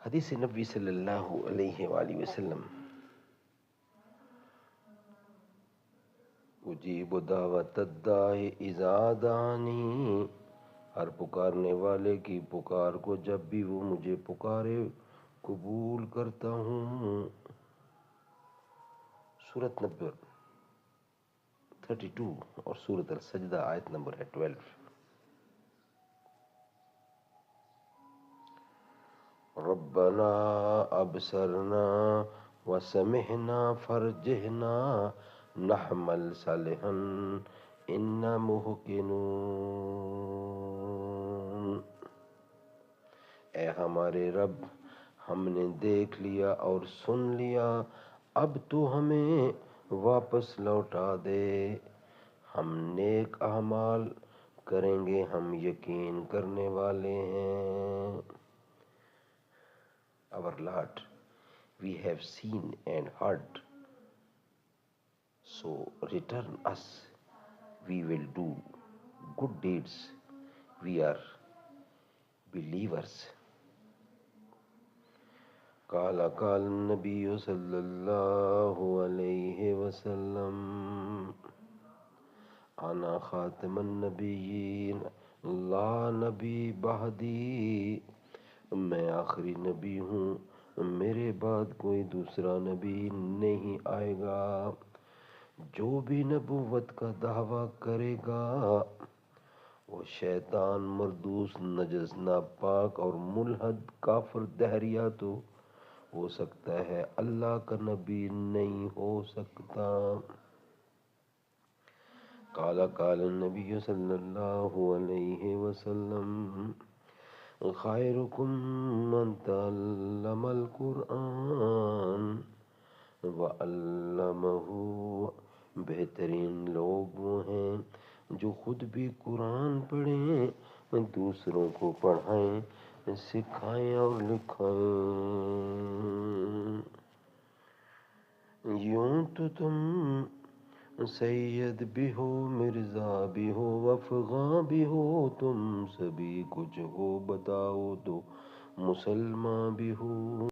حدیث نبی صلی اللہ علیہ وآلہ وسلم، اجیب دعوت الداعی اذا دعانی، ہر پکارنے والے کی پکار کو جب بھی وہ مجھے پکارے قبول کرتا ہوں۔ سورۃ نمبر 32 اور سورۃ السجدہ آیت نمبر ہے 12۔ ربنا ابصرنا وسمعنا فرجعنا نعمل صالحا انا موقنون۔ اے ہمارے رب، ہم نے دیکھ لیا اور سن لیا، اب تو ہمیں واپس لوٹا دے، ہم نیک اعمال کریں گے، ہم یقین کرنے والے ہیں۔ Our Lord, we have seen and heard, so return us, we will do good deeds, we are believers۔ قال النبی صلی اللہ علیہ وسلم، انا خاتم النبیین لا نبی بعدی، میں آخری نبی ہوں، میرے بعد کوئی دوسرا نبی نہیں آئے گا۔ جو بھی نبوت کا دعویٰ کرے گا وہ شیطان، مردوس، نجس، ناپاک اور ملحد، کافر، دہریہ تو ہو سکتا ہے، اللہ کا نبی نہیں ہو سکتا۔ قال النبی صلی اللہ علیہ وسلم، خیرکم من تعلم القرآن وعلمہ، بہترین لوگ وہ ہیں جو خود بھی قرآن پڑھیں، دوسروں کو پڑھائیں، سکھائیں اور لکھائیں۔ یوں تو تم سید بھی ہو، مرزا بھی ہو، افغاں بھی ہو، تم سبھی کچھ ہو، بتاؤ تو مسلمان بھی ہو۔